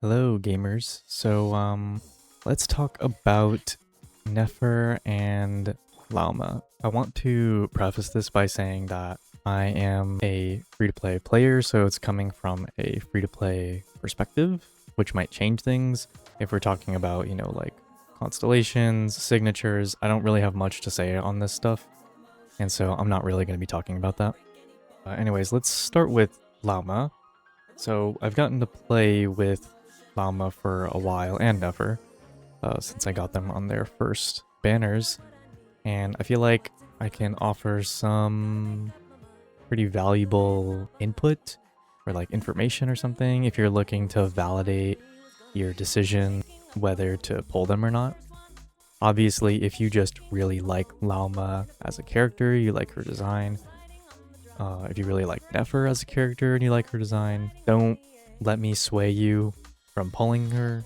Hello, gamers. Let's talk about Nefer and Llama. I want to preface this by saying that I am a free-to-play player, so it's coming from a free-to-play perspective, which might change things. If we're talking about, like constellations, signatures, I don't really have much to say on this stuff, and so I'm not really going to be talking about that. Anyways, let's start with Llama. So I've gotten to play with Llama for a while and Nefer since I got them on their first banners, and I feel like I can offer some pretty valuable input or like information or something if you're looking to validate your decision whether to pull them or not. Obviously, if you just really like Llama as a character, you like her design, if you really like Nefer as a character and you like her design, don't let me sway you from pulling her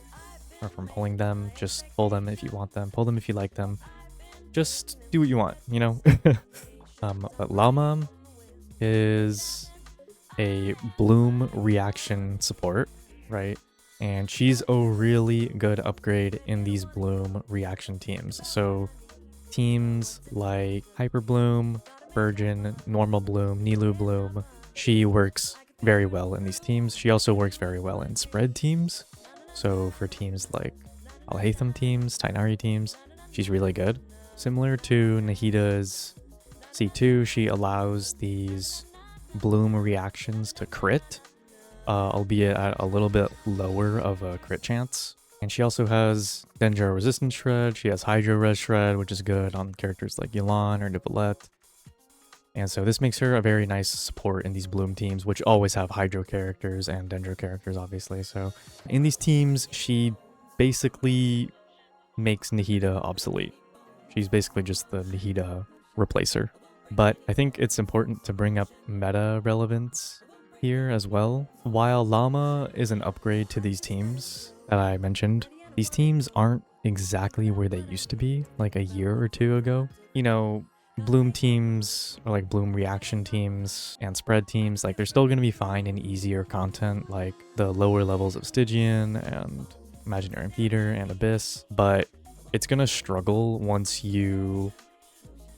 or from pulling them. Just pull them if you want them, pull them if you like them. Just do what you want, you know? But Llama is a bloom reaction support, right? And she's a really good upgrade in these bloom reaction teams. So teams like Hyper Bloom, Virgin, Normal Bloom, Nilu Bloom, she works very well in these teams. She also works very well in spread teams. So for teams like Alhaitham teams, Tainari teams, she's really good. Similar to Nahida's C2, she allows these bloom reactions to crit, albeit at a little bit lower of a crit chance. And she also has Dendro Resistance Shred, she has Hydro Res Shred, which is good on characters like Yulan or Nicolette. And so this makes her a very nice support in these bloom teams, which always have Hydro characters and Dendro characters, obviously. So in these teams, she basically makes Nahida obsolete. She's basically just the Nahida replacer. But I think it's important to bring up meta relevance here as well. While Llama is an upgrade to these teams that I mentioned, these teams aren't exactly where they used to be like a year or two ago. You know, bloom teams or like bloom reaction teams and spread teams, like they're still going to be fine in easier content like the lower levels of Stygian and Imaginary Impeder and Abyss, but it's going to struggle once you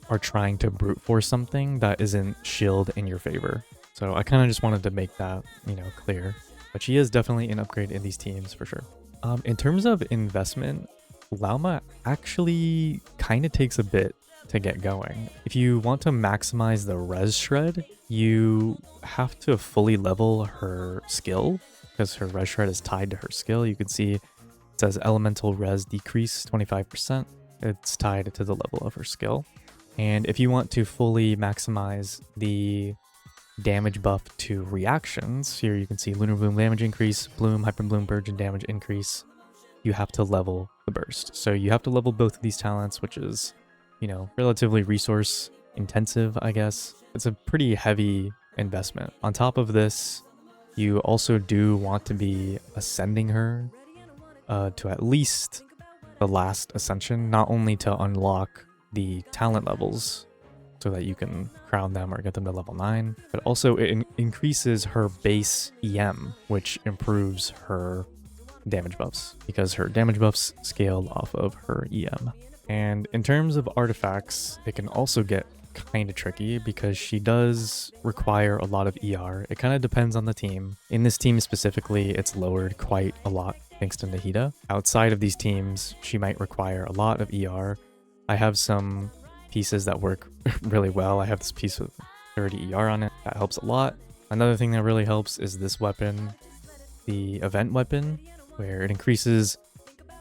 are trying to brute force something that isn't shield in your favor. So I kind of just wanted to make that, clear. But she is definitely an upgrade in these teams for sure. In terms of investment, Llama actually kind of takes a bit to get going. If you want to maximize the res shred, you have to fully level her skill because her res shred is tied to her skill. You can see it says elemental res decrease 25%. It's tied to the level of her skill. And if you want to fully maximize the damage buff to reactions, here you can see Lunar Bloom damage increase, Bloom, Hyper Bloom, Virgin damage increase. You have to level the burst. So you have to level both of these talents, which is, relatively resource intensive, I guess. It's a pretty heavy investment. On top of this, you also do want to be ascending her to at least the last ascension, not only to unlock the talent levels so that you can crown them or get them to level 9, but also it increases her base EM, which improves her damage buffs because her damage buffs scale off of her EM. And in terms of artifacts, it can also get kind of tricky because she does require a lot of ER. It kind of depends on the team. In this team specifically, it's lowered quite a lot thanks to Nahida. Outside of these teams, she might require a lot of ER. I have some pieces that work really well. I have this piece with 30 ER on it. That helps a lot. Another thing that really helps is this weapon, the event weapon, where it increases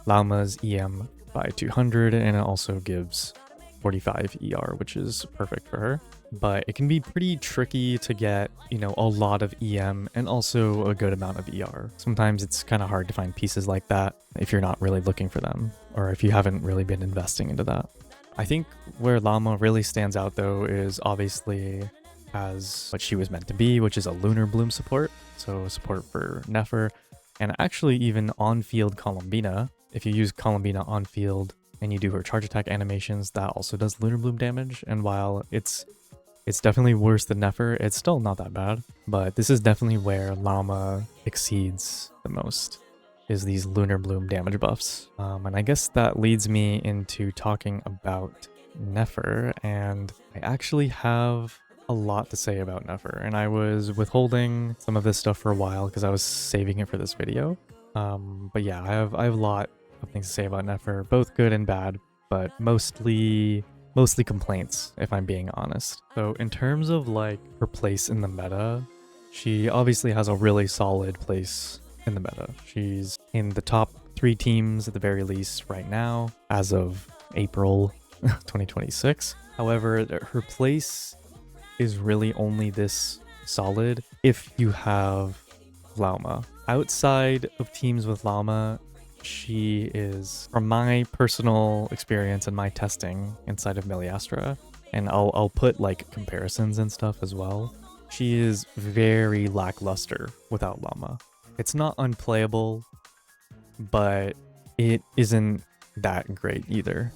Llama's EM by 200 and it also gives 45 ER, which is perfect for her. But it can be pretty tricky to get, a lot of EM and also a good amount of ER. Sometimes it's kind of hard to find pieces like that if you're not really looking for them or if you haven't really been investing into that. I think where Llama really stands out though is obviously as what she was meant to be, which is a Lunar Bloom support. So support for Nefer and actually even on-field Columbina. If you use Columbina on field and you do her charge attack animations, that also does Lunar Bloom damage. And while it's definitely worse than Nefer, it's still not that bad. But this is definitely where Llama exceeds the most. is these Lunar Bloom damage buffs. And I guess that leads me into talking about Nefer, and I actually have a lot to say about Nefer, and I was withholding some of this stuff for a while because I was saving it for this video. But yeah, I have a lot of things to say about Nefer, both good and bad, but mostly complaints, if I'm being honest. So in terms of like her place in the meta, she obviously has a really solid place in the meta. She's in the top 3 teams at the very least right now, as of April 2026. However, her place is really only this solid if you have Llama. Outside of teams with Llama, she is, from my personal experience and my testing inside of Miliastra, and I'll put like comparisons and stuff as well, she is very lackluster without Llama. It's not unplayable, but it isn't that great either.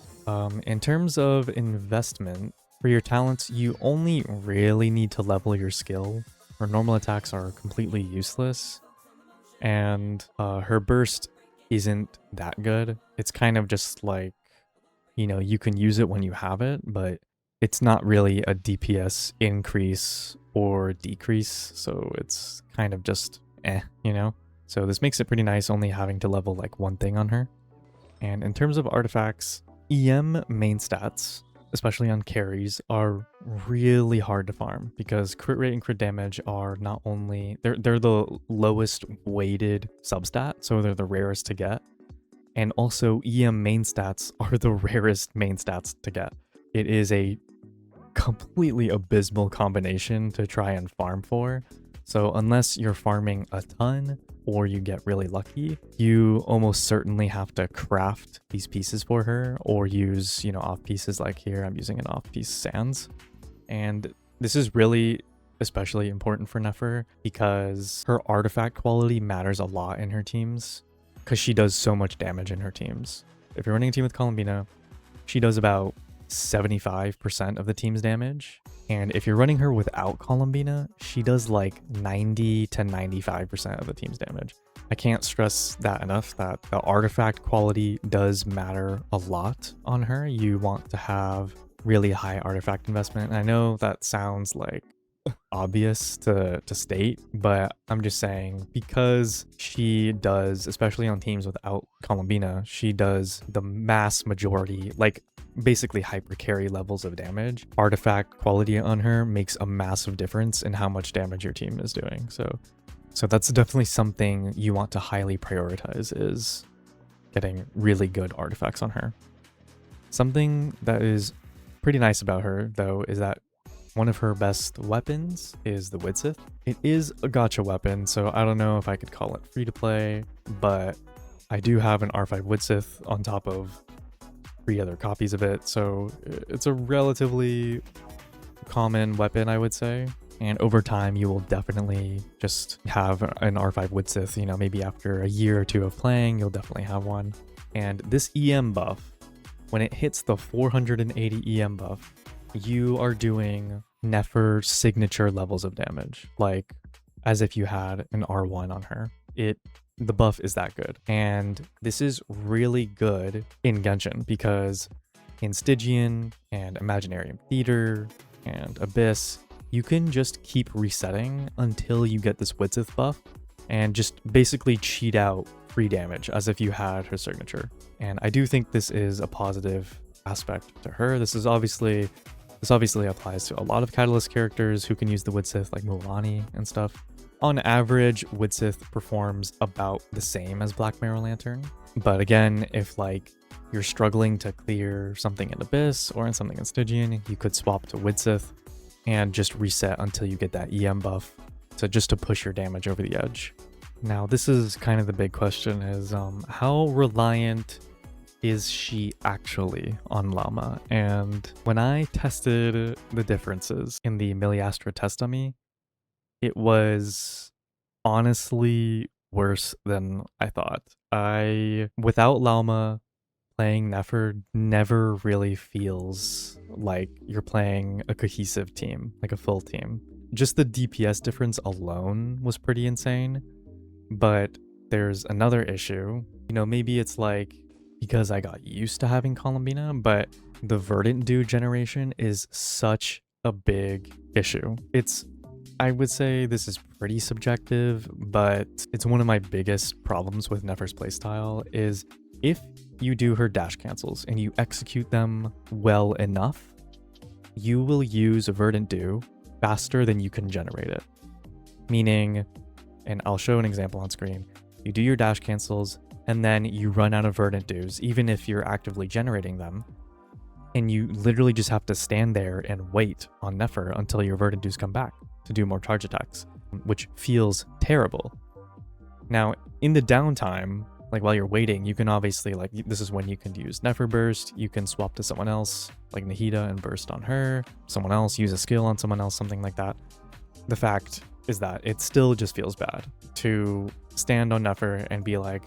In terms of investment, for your talents, you only really need to level your skill. Her normal attacks are completely useless, and her burst isn't that good. It's kind of just like, you know, you can use it when you have it, but it's not really a DPS increase or decrease, so it's kind of just you know? So this makes it pretty nice only having to level like one thing on her. And in terms of artifacts, EM main stats, especially on carries, are really hard to farm because crit rate and crit damage are not only, they're the lowest weighted substat, so they're the rarest to get. And also EM main stats are the rarest main stats to get. It is a completely abysmal combination to try and farm for. So unless you're farming a ton or you get really lucky, you almost certainly have to craft these pieces for her or use, you know, off pieces. Like here, I'm using an off piece Sands. And this is really especially important for Nefer because her artifact quality matters a lot in her teams because she does so much damage in her teams. If you're running a team with Columbina, she does about 75% of the team's damage. And if you're running her without Columbina, she does like 90 to 95% of the team's damage. I can't stress that enough, that the artifact quality does matter a lot on her. You want to have really high artifact investment. And I know that sounds like obvious to state, but I'm just saying because she does, especially on teams without Columbina, she does the mass majority, like basically hyper carry levels of damage. Artifact quality on her makes a massive difference in how much damage your team is doing. So that's definitely something you want to highly prioritize, is getting really good artifacts on her. Something that is pretty nice about her though is that one of her best weapons is the Widsith. It is a gacha weapon, so I don't know if I could call it free to play, but I do have an R5 Widsith on top of 3 other copies of it, so it's a relatively common weapon, I would say. And over time, you will definitely just have an R5 Widsith, you know, maybe after a year or 2 of playing, you'll definitely have one. And this EM buff, when it hits the 480 EM buff, you are doing Nefer signature levels of damage, like as if you had an R1 on her. The buff is that good. And this is really good in Genshin because in Stygian and Imaginarium Theater and Abyss, you can just keep resetting until you get this Widsith buff and just basically cheat out free damage as if you had her signature. And I do think this is a positive aspect to her. This obviously applies to a lot of Catalyst characters who can use the Widsith, like Mulan and stuff. On average, Widsith performs about the same as Black Mirror Lantern. But again, if like you're struggling to clear something in Abyss or in something in Stygian, you could swap to Widsith and just reset until you get that EM buff, just to push your damage over the edge. Now, this is kind of the big question, is how reliant is she actually on Llama? And when I tested the differences in the Miliastra test dummy, it was honestly worse than I thought. Without Llama, playing Nefer never really feels like you're playing a cohesive team, like a full team. Just the DPS difference alone was pretty insane, but there's another issue. You know, maybe it's like because I got used to having Columbina, but the Verdant Dew generation is such a big issue. I would say this is pretty subjective, but it's one of my biggest problems with Nefer's playstyle is if you do her dash cancels and you execute them well enough, you will use Verdant Dew faster than you can generate it. Meaning, and I'll show an example on screen, you do your dash cancels and then you run out of Verdant Dews, even if you're actively generating them, and you literally just have to stand there and wait on Nefer until your Verdant Dews come back to do more charge attacks, which feels terrible. Now, in the downtime, like while you're waiting, you can obviously, like, this is when you can use Nefer Burst, you can swap to someone else, like Nahida, and burst on her, someone else, use a skill on someone else, something like that. The fact is that it still just feels bad to stand on Nefer and be like,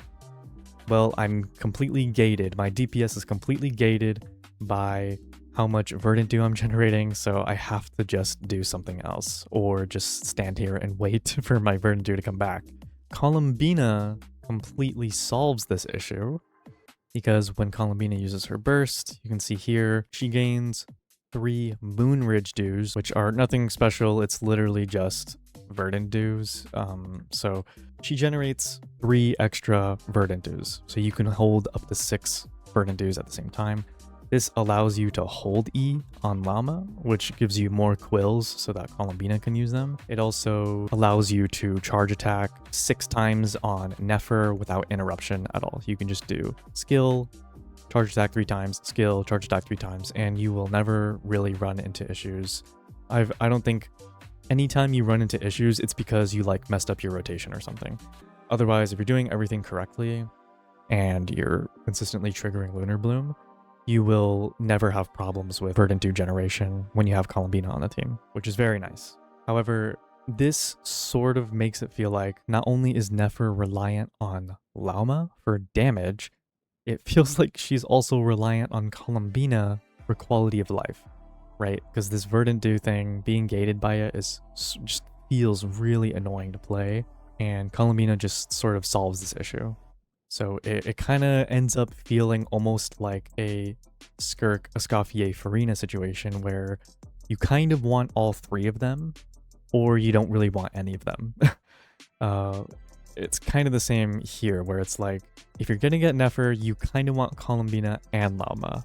well, I'm completely gated, my DPS is completely gated by how much Verdant Dew I'm generating, so I have to just do something else, or just stand here and wait for my Verdant Dew to come back. Columbina completely solves this issue, because when Columbina uses her burst, you can see here, she gains 3 Moonridge Dews, which are nothing special, it's literally just Verdant Dews. So she generates 3 extra Verdant Dews, so you can hold up to 6 Verdant Dews at the same time. This allows you to hold E on Llama, which gives you more quills so that Columbina can use them. It also allows you to charge attack 6 times on Nefer without interruption at all. You can just do skill, charge attack 3 times, skill, charge attack 3 times, and you will never really run into issues. I don't think anytime you run into issues, it's because you like messed up your rotation or something. Otherwise, if you're doing everything correctly and you're consistently triggering Lunar Bloom, you will never have problems with Verdant Dew generation when you have Columbina on the team, which is very nice. However, this sort of makes it feel like not only is Nefer reliant on Llama for damage, it feels like she's also reliant on Columbina for quality of life, right? Because this Verdant Dew thing, being gated by it, just feels really annoying to play, and Columbina just sort of solves this issue. So it kind of ends up feeling almost like a Skirk, Escoffier, Farina situation where you kind of want all 3 of them, or you don't really want any of them. It's kind of the same here, where it's like, if you're gonna get Nefer, you kind of want Columbina and Llama.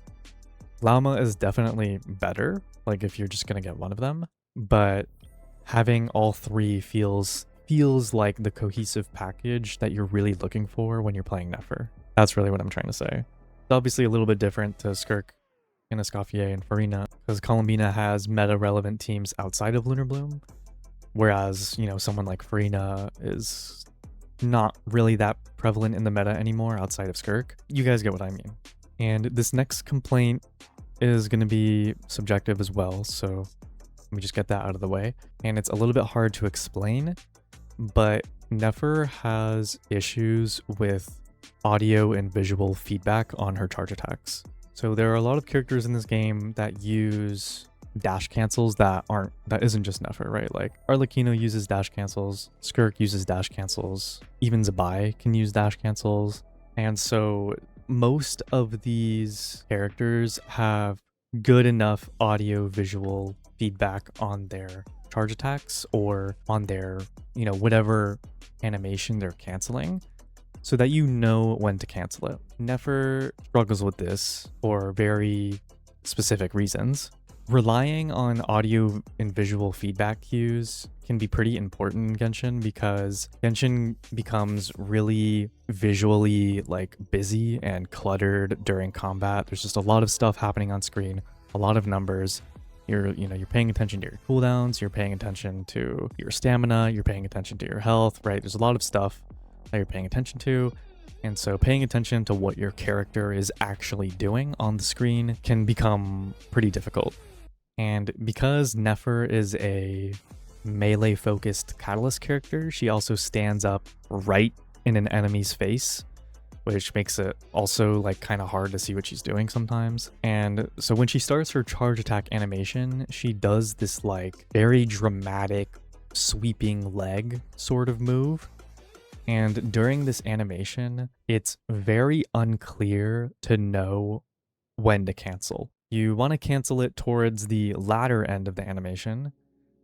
Llama is definitely better, like if you're just gonna get one of them, but having all 3 feels like the cohesive package that you're really looking for when you're playing Nefer. That's really what I'm trying to say. It's obviously a little bit different to Skirk and Escoffier and Farina, because Columbina has meta-relevant teams outside of Lunar Bloom, whereas, you know, someone like Farina is not really that prevalent in the meta anymore outside of Skirk. You guys get what I mean. And this next complaint is going to be subjective as well, so let me just get that out of the way. And it's a little bit hard to explain, but Nefer has issues with audio and visual feedback on her charge attacks. So there are a lot of characters in this game that use dash cancels that isn't just Nefer, right? Like Arlecchino uses dash cancels, Skirk uses dash cancels, even Zabai can use dash cancels. And so most of these characters have good enough audio visual feedback on their charge attacks or on their, you know, whatever animation they're canceling, so that you know when to cancel it. Nefer struggles with this for very specific reasons. Relying on audio and visual feedback cues can be pretty important in Genshin, because Genshin becomes really visually like busy and cluttered during combat. There's just a lot of stuff happening on screen, a lot of numbers. You're paying attention to your cooldowns, you're paying attention to your stamina, you're paying attention to your health, right? There's a lot of stuff that you're paying attention to. And so paying attention to what your character is actually doing on the screen can become pretty difficult. And because Nefer is a melee-focused Catalyst character, she also stands up right in an enemy's face, which makes it also like kind of hard to see what she's doing sometimes. And so when she starts her charge attack animation, she does this like very dramatic sweeping leg sort of move. And during this animation, it's very unclear to know when to cancel. You want to cancel it towards the latter end of the animation,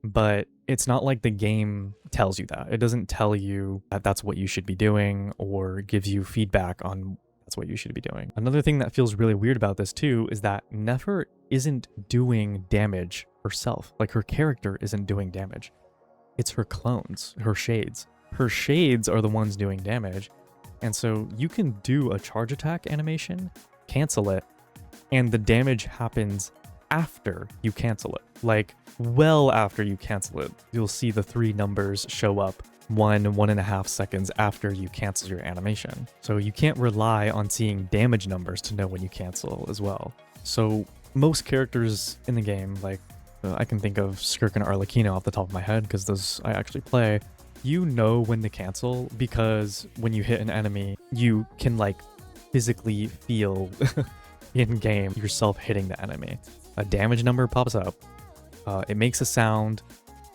but it's not like the game tells you that. It doesn't tell you that that's what you should be doing or gives you feedback on that's what you should be doing. Another thing that feels really weird about this too is that Nefer isn't doing damage herself. Like her character isn't doing damage. It's her clones, her shades. Her shades are the ones doing damage. And so you can do a charge attack animation, cancel it, and the damage happens after you cancel it. Like, well after you cancel it. You'll see the 3 numbers show up 1.5 seconds after you cancel your animation. So you can't rely on seeing damage numbers to know when you cancel as well. So most characters in the game, like I can think of Skirk and Arlecchino off the top of my head because those I actually play, you know when to cancel because when you hit an enemy, you can like physically feel in-game yourself hitting the enemy. A damage number pops up, it makes a sound,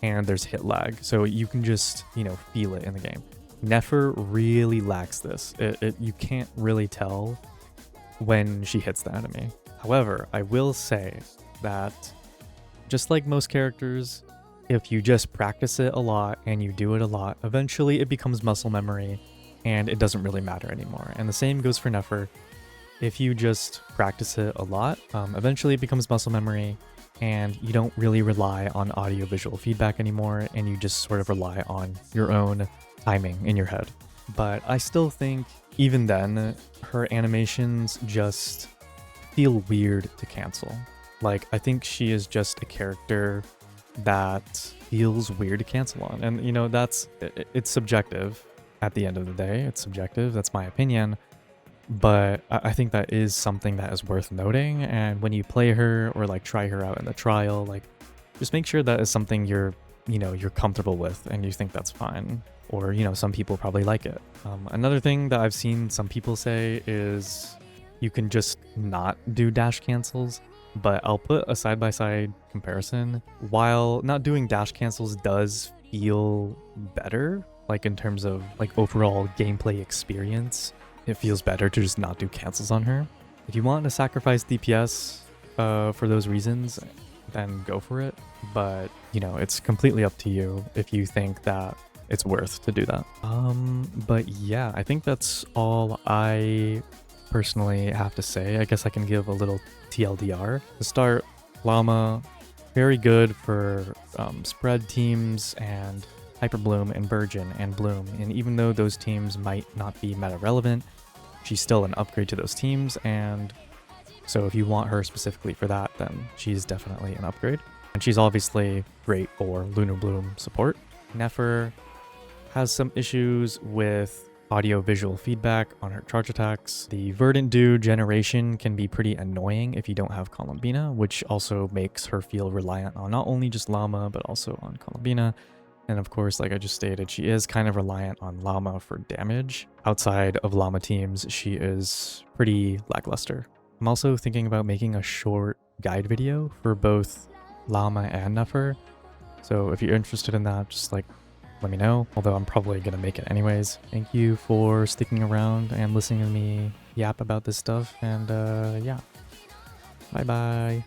and there's hit lag. So you can just, you know, feel it in the game. Nefer really lacks this. You can't really tell when she hits the enemy. However, I will say that just like most characters, if you just practice it a lot and you do it a lot, eventually it becomes muscle memory and it doesn't really matter anymore. And the same goes for Nefer. If you just practice it a lot, eventually it becomes muscle memory and you don't really rely on audio-visual feedback anymore, and you just sort of rely on your own timing in your head. But I still think, even then, her animations just feel weird to cancel. Like, I think she is just a character that feels weird to cancel on. And, you know, it's subjective at the end of the day. It's subjective, that's my opinion. But I think that is something that is worth noting, and when you play her or like try her out in the trial, like just make sure that is something you're comfortable with and you think that's fine. Or, you know, some people probably like it. Another thing that I've seen some people say is you can just not do dash cancels, but I'll put a side-by-side comparison. While not doing dash cancels does feel better, like in terms of like overall gameplay experience, it feels better to just not do cancels on her. If you want to sacrifice DPS for those reasons, then go for it. But, you know, it's completely up to you if you think that it's worth to do that. But yeah, I think that's all I personally have to say. I guess I can give a little TLDR. To start, Llama, very good for spread teams and Hyper Bloom and Virgin and Bloom. And even though those teams might not be meta relevant, she's still an upgrade to those teams, and so if you want her specifically for that, then she's definitely an upgrade. And she's obviously great for Lunar Bloom support. Nefer has some issues with audio-visual feedback on her charge attacks. The Verdant Dew generation can be pretty annoying if you don't have Columbina, which also makes her feel reliant on not only just Llama, but also on Columbina. And of course, like I just stated, she is kind of reliant on Llama for damage. Outside of Llama teams, she is pretty lackluster. I'm also thinking about making a short guide video for both Llama and Nefer. So if you're interested in that, just like let me know, although I'm probably gonna make it anyways. Thank you for sticking around and listening to me yap about this stuff, and yeah, bye bye.